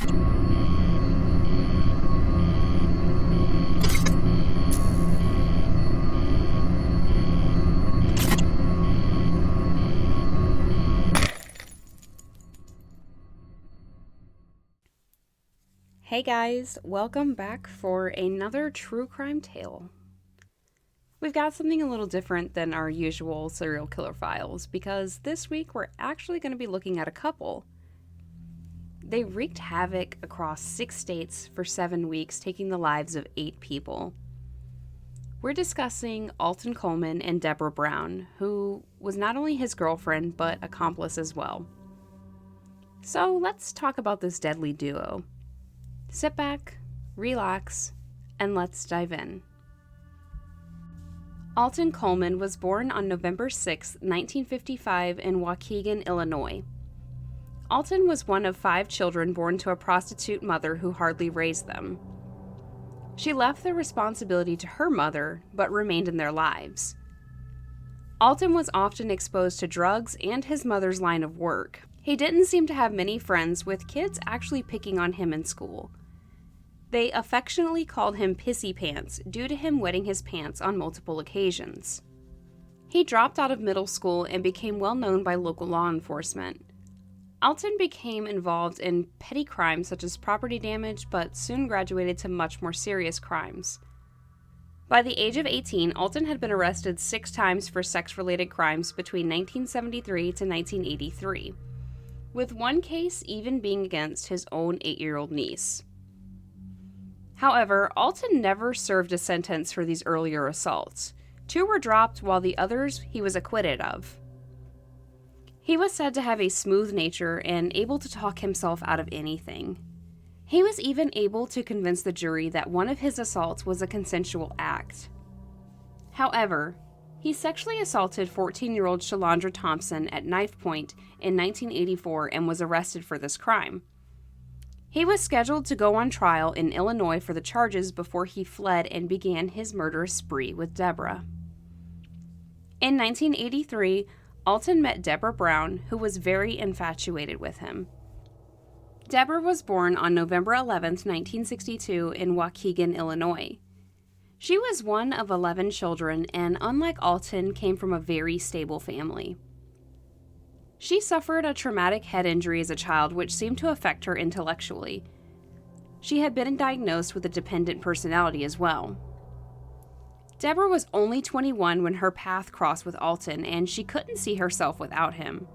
Hey guys, welcome back for another true crime tale. We've got something a little different than our usual serial killer files because this week we're actually going to be looking at a couple. They wreaked havoc across 6 states for 7 weeks, taking the lives of 8 people. We're discussing Alton Coleman and Debra Brown, who was not only his girlfriend but accomplice as well. So let's talk about this deadly duo. Sit back, relax, and let's dive in. Alton Coleman was born on November 6, 1955 in Waukegan, Illinois. Alton was one of 5 children born to a prostitute mother who hardly raised them. She left the responsibility to her mother, but remained in their lives. Alton was often exposed to drugs and his mother's line of work. He didn't seem to have many friends, with kids actually picking on him in school. They affectionately called him Pissy Pants due to him wetting his pants on multiple occasions. He dropped out of middle school and became well known by local law enforcement. Alton became involved in petty crimes such as property damage, but soon graduated to much more serious crimes. By the age of 18, Alton had been arrested 6 times for sex-related crimes between 1973 to 1983, with one case even being against his own 8-year-old niece. However, Alton never served a sentence for these earlier assaults. 2 were dropped, while the others he was acquitted of. He was said to have a smooth nature and able to talk himself out of anything. He was even able to convince the jury that one of his assaults was a consensual act. However, he sexually assaulted 14-year-old Shalandra Thompson at knife point in 1984 and was arrested for this crime. He was scheduled to go on trial in Illinois for the charges before he fled and began his murderous spree with Debra. In 1983, Alton met Debra Brown, who was very infatuated with him. Debra was born on November 11, 1962, in Waukegan, Illinois. She was one of 11 children and, unlike Alton, came from a very stable family. She suffered a traumatic head injury as a child, which seemed to affect her intellectually. She had been diagnosed with a dependent personality as well. Debra was only 21 when her path crossed with Alton, and she couldn't see herself without him.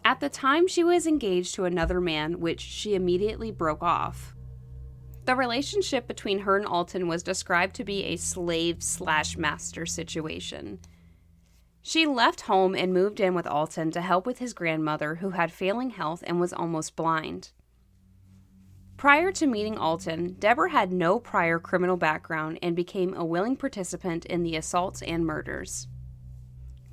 At the time, she was engaged to another man, which she immediately broke off. The relationship between her and Alton was described to be a slave/master situation. She left home and moved in with Alton to help with his grandmother, who had failing health and was almost blind. Prior to meeting Alton, Debra had no prior criminal background and became a willing participant in the assaults and murders.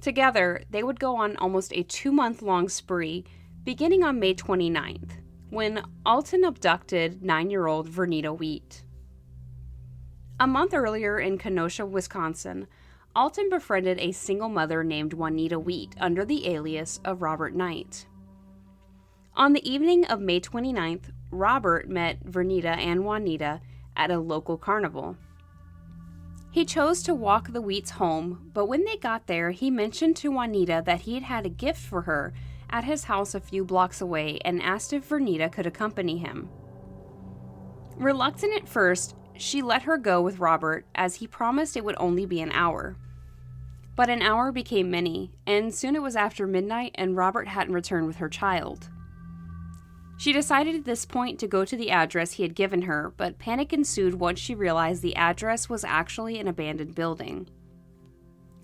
Together, they would go on almost a 2-month-long spree, beginning on May 29th, when Alton abducted 9-year-old Vernita Wheat. A month earlier in Kenosha, Wisconsin, Alton befriended a single mother named Juanita Wheat under the alias of Robert Knight. On the evening of May 29th, Robert met Vernita and Juanita at a local carnival. He chose to walk the Wheats home, but when they got there, he mentioned to Juanita that he had had a gift for her at his house a few blocks away and asked if Vernita could accompany him. Reluctant at first, she let her go with Robert, as he promised it would only be an hour. But an hour became many, and soon it was after midnight and Robert hadn't returned with her child. She decided at this point to go to the address he had given her, but panic ensued once she realized the address was actually an abandoned building.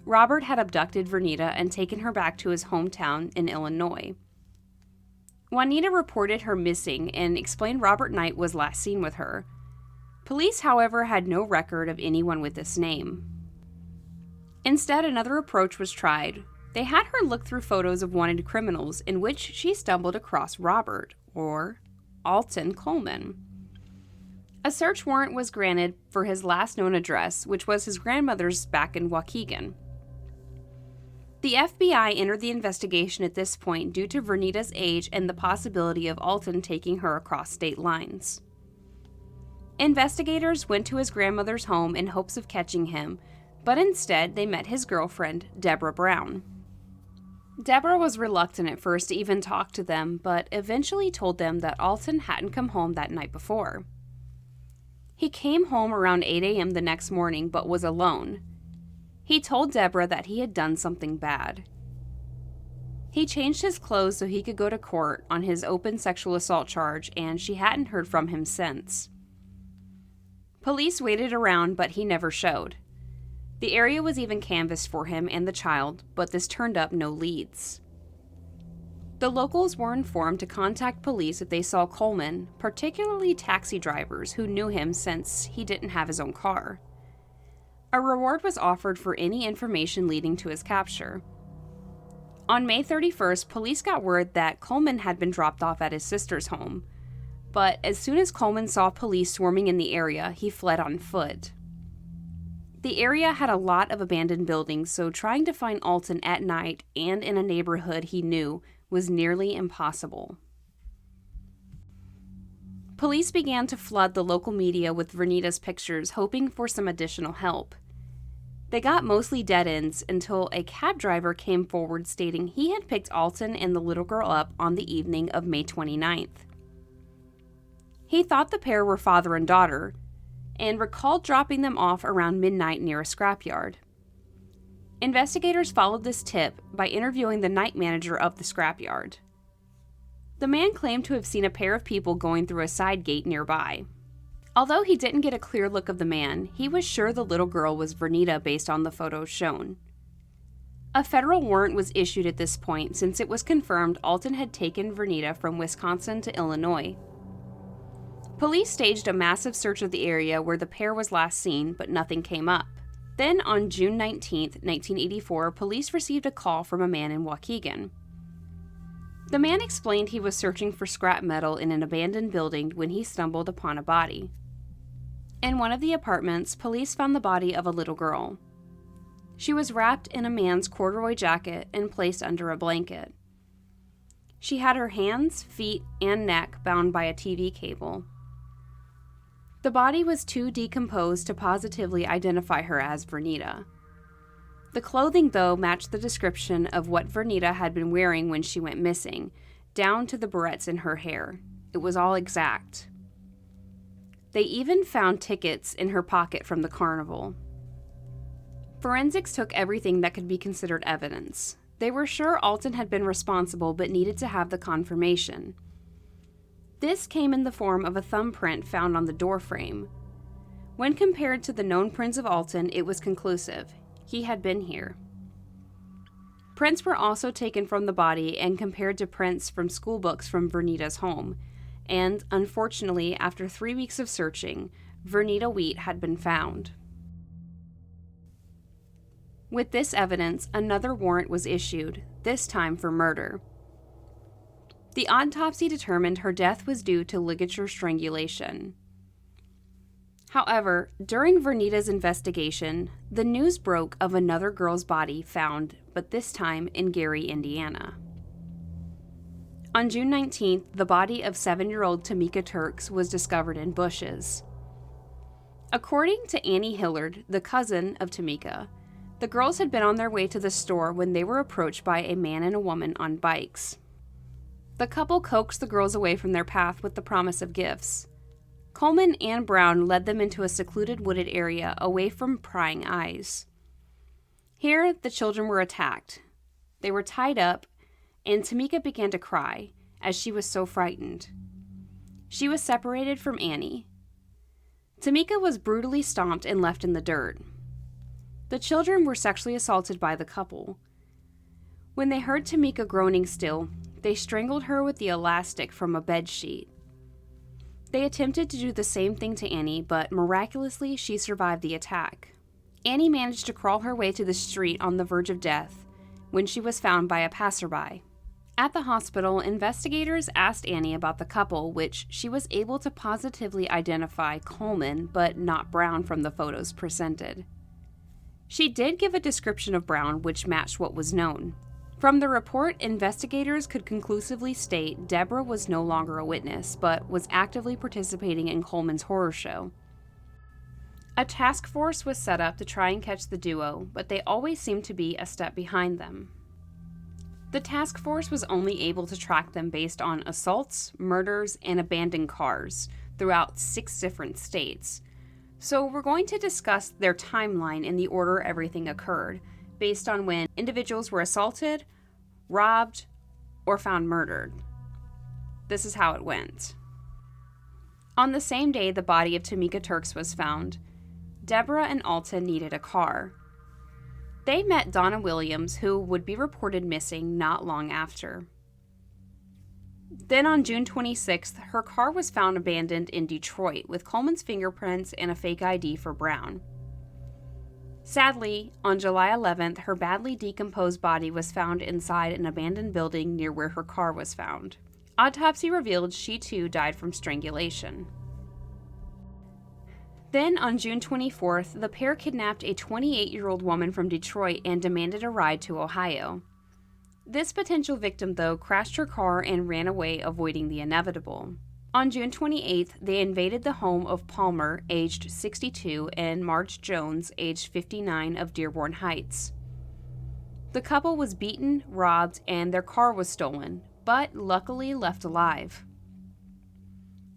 Robert had abducted Vernita and taken her back to his hometown in Illinois. Juanita reported her missing and explained Robert Knight was last seen with her. Police, however, had no record of anyone with this name. Instead, another approach was tried. They had her look through photos of wanted criminals, in which she stumbled across Robert, or Alton Coleman. A search warrant was granted for his last known address, which was his grandmother's back in Waukegan. The FBI entered the investigation at this point due to Vernita's age and the possibility of Alton taking her across state lines. Investigators went to his grandmother's home in hopes of catching him, but instead they met his girlfriend, Debra Brown. Debra was reluctant at first to even talk to them, but eventually told them that Alton hadn't come home that night before. He came home around 8 a.m. the next morning, but was alone. He told Debra that he had done something bad. He changed his clothes so he could go to court on his open sexual assault charge, and she hadn't heard from him since. Police waited around, but he never showed. The area was even canvassed for him and the child, but this turned up no leads. The locals were informed to contact police if they saw Coleman, particularly taxi drivers who knew him since he didn't have his own car. A reward was offered for any information leading to his capture. On May 31st, police got word that Coleman had been dropped off at his sister's home, but as soon as Coleman saw police swarming in the area, he fled on foot. The area had a lot of abandoned buildings, so trying to find Alton at night and in a neighborhood he knew was nearly impossible. Police began to flood the local media with Vernita's pictures, hoping for some additional help. They got mostly dead ends until a cab driver came forward stating he had picked Alton and the little girl up on the evening of May 29th. He thought the pair were father and daughter, and recalled dropping them off around midnight near a scrapyard. Investigators followed this tip by interviewing the night manager of the scrapyard. The man claimed to have seen a pair of people going through a side gate nearby. Although he didn't get a clear look of the man, he was sure the little girl was Vernita based on the photos shown. A federal warrant was issued at this point since it was confirmed Alton had taken Vernita from Wisconsin to Illinois. Police staged a massive search of the area where the pair was last seen, but nothing came up. Then on June 19, 1984, police received a call from a man in Waukegan. The man explained he was searching for scrap metal in an abandoned building when he stumbled upon a body. In one of the apartments, police found the body of a little girl. She was wrapped in a man's corduroy jacket and placed under a blanket. She had her hands, feet, and neck bound by a TV cable. The body was too decomposed to positively identify her as Vernita. The clothing, though, matched the description of what Vernita had been wearing when she went missing, down to the barrettes in her hair. It was all exact. They even found tickets in her pocket from the carnival. Forensics took everything that could be considered evidence. They were sure Alton had been responsible but needed to have the confirmation. This came in the form of a thumbprint found on the door frame. When compared to the known prints of Alton, it was conclusive. He had been here. Prints were also taken from the body and compared to prints from school books from Vernita's home, and unfortunately, after 3 weeks of searching, Vernita Wheat had been found. With this evidence, another warrant was issued, this time for murder. The autopsy determined her death was due to ligature strangulation. However, during Vernita's investigation, the news broke of another girl's body found, but this time in Gary, Indiana. On June 19th, the body of 7-year-old Tamika Turks was discovered in bushes. According to Annie Hillard, the cousin of Tamika, the girls had been on their way to the store when they were approached by a man and a woman on bikes. The couple coaxed the girls away from their path with the promise of gifts. Coleman and Brown led them into a secluded wooded area away from prying eyes. Here, the children were attacked. They were tied up, and Tamika began to cry, as she was so frightened. She was separated from Annie. Tamika was brutally stomped and left in the dirt. The children were sexually assaulted by the couple. When they heard Tamika groaning still, they strangled her with the elastic from a bed sheet. They attempted to do the same thing to Annie, but miraculously she survived the attack. Annie managed to crawl her way to the street on the verge of death when she was found by a passerby. At the hospital, investigators asked Annie about the couple, which she was able to positively identify Coleman, but not Brown from the photos presented. She did give a description of Brown which matched what was known. From the report, investigators could conclusively state Debra was no longer a witness, but was actively participating in Coleman's horror show. A task force was set up to try and catch the duo, but they always seemed to be a step behind them. The task force was only able to track them based on assaults, murders, and abandoned cars throughout 6 different states. So we're going to discuss their timeline in the order everything occurred, based on when individuals were assaulted, robbed, or found murdered. This is how it went. On the same day the body of Tamika Turks was found, Debra and Alton needed a car. They met Donna Williams, who would be reported missing not long after. Then on June 26th, her car was found abandoned in Detroit with Coleman's fingerprints and a fake ID for Brown. Sadly, on July 11th, her badly decomposed body was found inside an abandoned building near where her car was found. Autopsy revealed she too died from strangulation. Then, on June 24th, the pair kidnapped a 28-year-old woman from Detroit and demanded a ride to Ohio. This potential victim, though, crashed her car and ran away, avoiding the inevitable. On June 28th, they invaded the home of Palmer, aged 62, and Marge Jones, aged 59, of Dearborn Heights. The couple was beaten, robbed, and their car was stolen, but luckily left alive.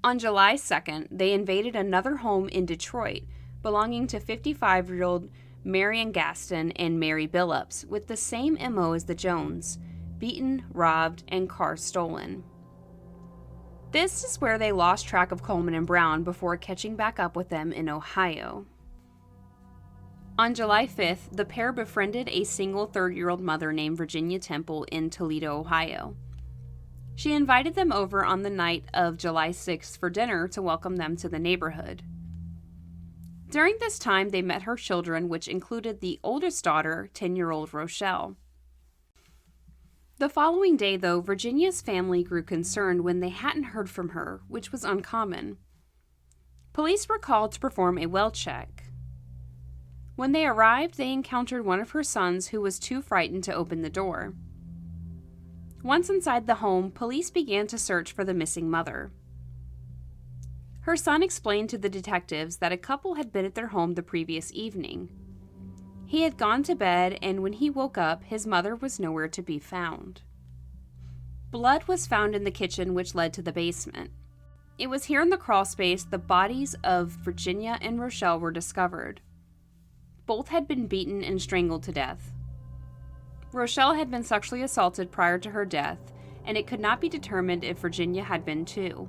On July 2nd, they invaded another home in Detroit, belonging to 55-year-old Marion Gaston and Mary Billups, with the same MO as the Jones: beaten, robbed, and car stolen. This is where they lost track of Coleman and Brown before catching back up with them in Ohio. On July 5th, the pair befriended a single 30-year-old mother named Virginia Temple in Toledo, Ohio. She invited them over on the night of July 6th for dinner to welcome them to the neighborhood. During this time, they met her children, which included the oldest daughter, 10-year-old Rochelle. The following day, though, Virginia's family grew concerned when they hadn't heard from her, which was uncommon. Police were called to perform a well check. When they arrived, they encountered one of her sons who was too frightened to open the door. Once inside the home, police began to search for the missing mother. Her son explained to the detectives that a couple had been at their home the previous evening. He had gone to bed, and when he woke up, his mother was nowhere to be found. Blood was found in the kitchen, which led to the basement. It was here in the crawl space the bodies of Virginia and Rochelle were discovered. Both had been beaten and strangled to death. Rochelle had been sexually assaulted prior to her death, and it could not be determined if Virginia had been too.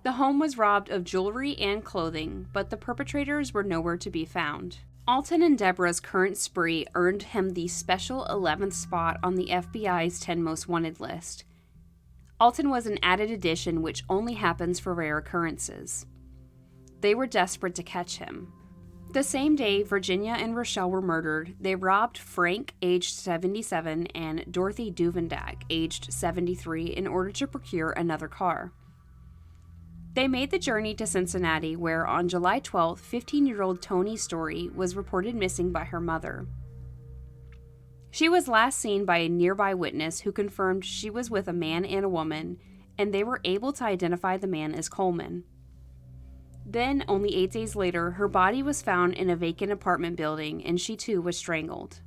The home was robbed of jewelry and clothing, but the perpetrators were nowhere to be found. Alton and Debra's current spree earned him the special 11th spot on the FBI's 10 Most Wanted list. Alton was an added addition which only happens for rare occurrences. They were desperate to catch him. The same day Virginia and Rochelle were murdered, they robbed Frank, aged 77, and Dorothy Duvendak, aged 73, in order to procure another car. They made the journey to Cincinnati, where on July 12th, 15-year-old Toni Story was reported missing by her mother. She was last seen by a nearby witness who confirmed she was with a man and a woman, and they were able to identify the man as Coleman. Then, only 8 days later, her body was found in a vacant apartment building, and she too was strangled.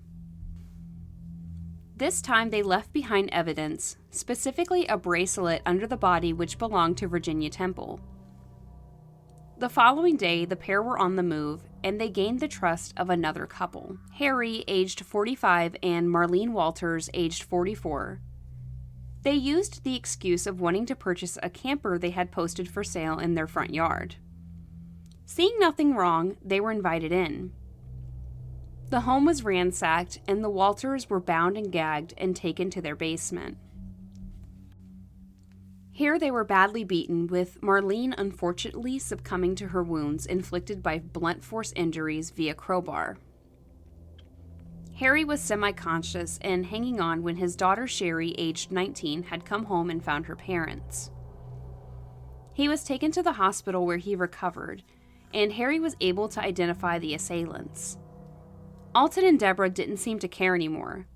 This time, they left behind evidence, specifically a bracelet under the body which belonged to Virginia Temple. The following day, the pair were on the move, and they gained the trust of another couple, Harry, aged 45, and Marlene Walters, aged 44. They used the excuse of wanting to purchase a camper they had posted for sale in their front yard. Seeing nothing wrong, they were invited in. The home was ransacked, and the Walters were bound and gagged and taken to their basement. Here they were badly beaten, with Marlene unfortunately succumbing to her wounds inflicted by blunt force injuries via crowbar. Harry was semi-conscious and hanging on when his daughter Sherry, aged 19, had come home and found her parents. He was taken to the hospital where he recovered, and Harry was able to identify the assailants. Alton and Debra didn't seem to care anymore.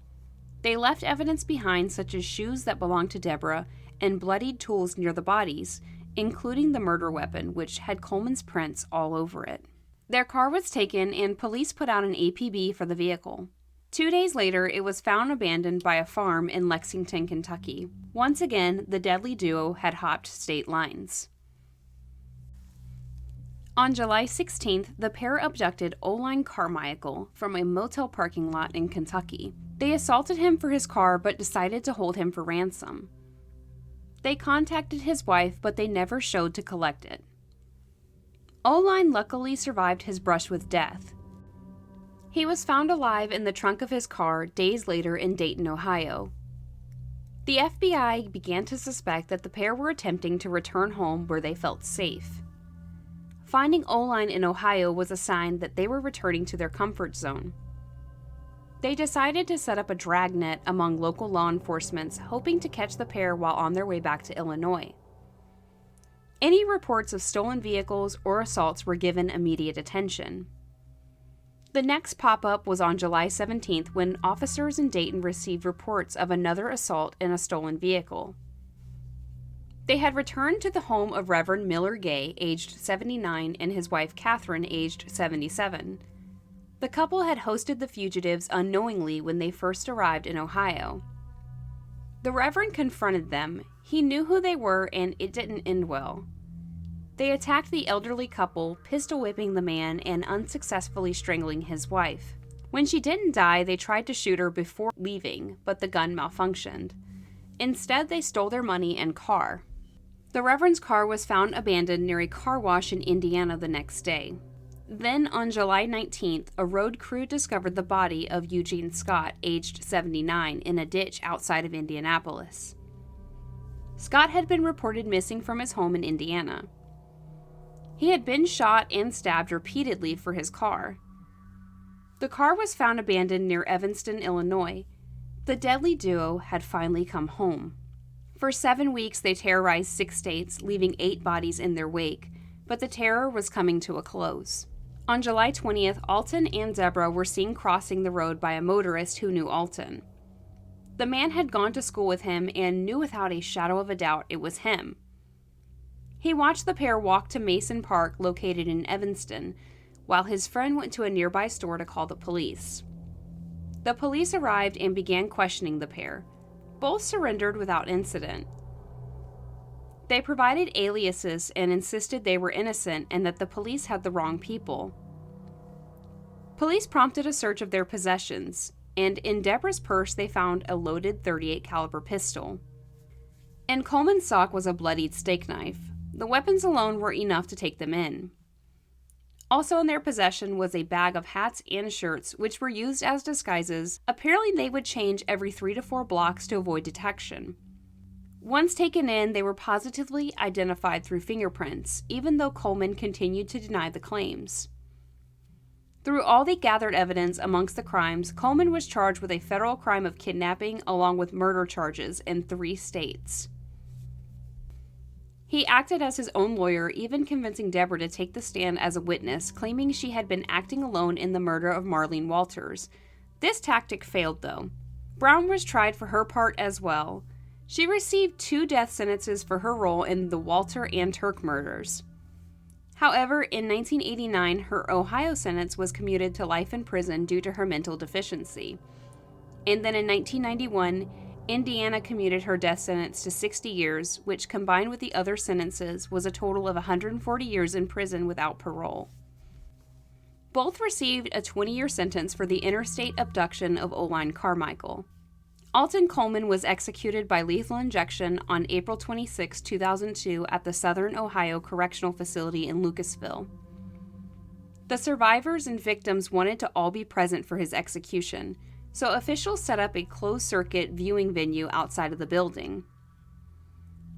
They left evidence behind, such as shoes that belonged to Debra and bloodied tools near the bodies, including the murder weapon, which had Coleman's prints all over it. Their car was taken, and police put out an APB for the vehicle. 2 days later, it was found abandoned by a farm in Lexington, Kentucky. Once again, the deadly duo had hopped state lines. On July 16th, the pair abducted Alton Carmichael from a motel parking lot in Kentucky. They assaulted him for his car but decided to hold him for ransom. They contacted his wife, but they never showed to collect it. Alton luckily survived his brush with death. He was found alive in the trunk of his car days later in Dayton, Ohio. The FBI began to suspect that the pair were attempting to return home where they felt safe. Finding Alton in Ohio was a sign that they were returning to their comfort zone. They decided to set up a dragnet among local law enforcement, hoping to catch the pair while on their way back to Illinois. Any reports of stolen vehicles or assaults were given immediate attention. The next pop-up was on July 17th when officers in Dayton received reports of another assault in a stolen vehicle. They had returned to the home of Reverend Miller Gay, aged 79, and his wife Catherine, aged 77. The couple had hosted the fugitives unknowingly when they first arrived in Ohio. The Reverend confronted them. He knew who they were, and it didn't end well. They attacked the elderly couple, pistol whipping the man and unsuccessfully strangling his wife. When she didn't die, they tried to shoot her before leaving, but the gun malfunctioned. Instead, they stole their money and car. The Reverend's car was found abandoned near a car wash in Indiana the next day. Then, on July 19th, a road crew discovered the body of Eugene Scott, aged 79, in a ditch outside of Indianapolis. Scott had been reported missing from his home in Indiana. He had been shot and stabbed repeatedly for his car. The car was found abandoned near Evanston, Illinois. The deadly duo had finally come home. For 7 weeks, they terrorized 6 states, leaving 8 bodies in their wake, but the terror was coming to a close. On July 20th, Alton and Debra were seen crossing the road by a motorist who knew Alton. The man had gone to school with him and knew without a shadow of a doubt it was him. He watched the pair walk to Mason Park, located in Evanston, while his friend went to a nearby store to call the police. The police arrived and began questioning the pair. Both surrendered without incident. They provided aliases and insisted they were innocent and that the police had the wrong people. Police prompted a search of their possessions, and in Debra's purse they found a loaded .38 caliber pistol. In Coleman's sock was a bloodied steak knife. The weapons alone were enough to take them in. Also in their possession was a bag of hats and shirts, which were used as disguises. Apparently they would change every 3 to 4 blocks to avoid detection. Once taken in, they were positively identified through fingerprints, even though Coleman continued to deny the claims. Through all the gathered evidence amongst the crimes, Coleman was charged with a federal crime of kidnapping along with murder charges in 3 states. He acted as his own lawyer, even convincing Debra to take the stand as a witness, claiming she had been acting alone in the murder of Marlene Walters. This tactic failed, though. Brown was tried for her part as well. She received 2 death sentences for her role in the Walter and Turk murders. However, in 1989, her Ohio sentence was commuted to life in prison due to her mental deficiency. And then in 1991, Indiana commuted her death sentence to 60 years, which combined with the other sentences was a total of 140 years in prison without parole. Both received a 20-year sentence for the interstate abduction of Alton Carmichael. Alton Coleman was executed by lethal injection on April 26, 2002 at the Southern Ohio Correctional Facility in Lucasville. The survivors and victims wanted to all be present for his execution, so officials set up a closed-circuit viewing venue outside of the building.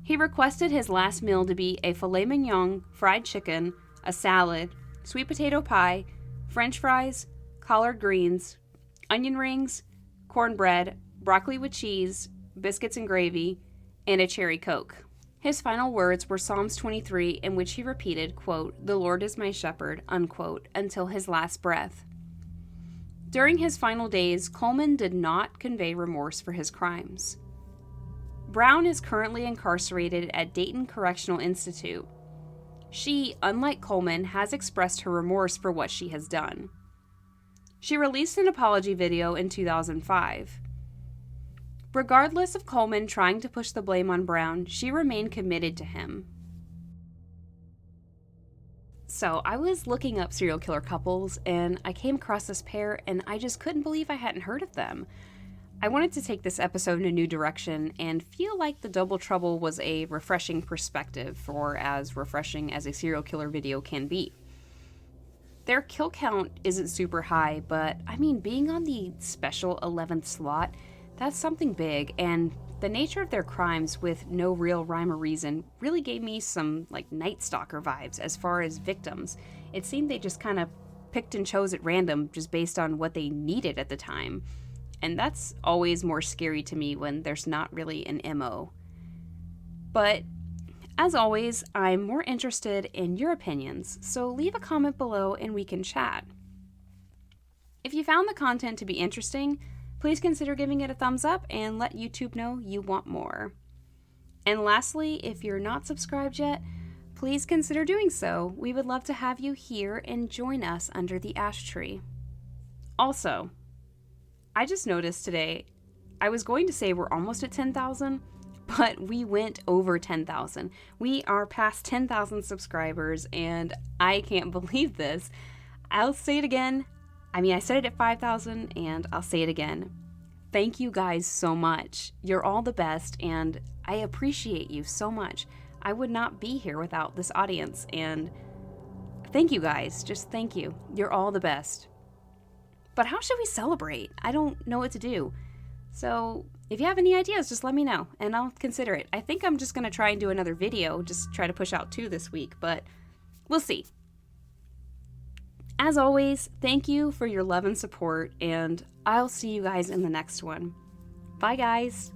He requested his last meal to be a filet mignon, fried chicken, a salad, sweet potato pie, French fries, collard greens, onion rings, cornbread, broccoli with cheese, biscuits and gravy, and a cherry Coke. His final words were Psalms 23, in which he repeated, quote, "The Lord is my shepherd," unquote, until his last breath. During his final days, Coleman did not convey remorse for his crimes. Brown is currently incarcerated at Dayton Correctional Institute. She, unlike Coleman, has expressed her remorse for what she has done. She released an apology video in 2005. Regardless of Coleman trying to push the blame on Brown, she remained committed to him. So, I was looking up serial killer couples, and I came across this pair, and I just couldn't believe I hadn't heard of them. I wanted to take this episode in a new direction and feel like the Double Trouble was a refreshing perspective, or as refreshing as a serial killer video can be. Their kill count isn't super high, but I mean, being on the special 11th slot, that's something big, and the nature of their crimes with no real rhyme or reason really gave me some Night Stalker vibes as far as victims. It seemed they just kind of picked and chose at random just based on what they needed at the time. And that's always more scary to me when there's not really an MO. But, as always, I'm more interested in your opinions, so leave a comment below and we can chat. If you found the content to be interesting, please consider giving it a thumbs up and let YouTube know you want more. And lastly, if you're not subscribed yet, please consider doing so. We would love to have you here and join us under the ash tree. Also, I just noticed today, I was going to say we're almost at 10,000, but we went over 10,000. We are past 10,000 subscribers, and I can't believe this. I'll say it again. I said it at 5,000, and I'll say it again. Thank you guys so much. You're all the best, and I appreciate you so much. I would not be here without this audience, and thank you guys. Just thank you. You're all the best. But how should we celebrate? I don't know what to do. So if you have any ideas, just let me know and I'll consider it. I think I'm just going to try and do another video, just try to push out 2 this week, but we'll see. As always, thank you for your love and support, and I'll see you guys in the next one. Bye, guys.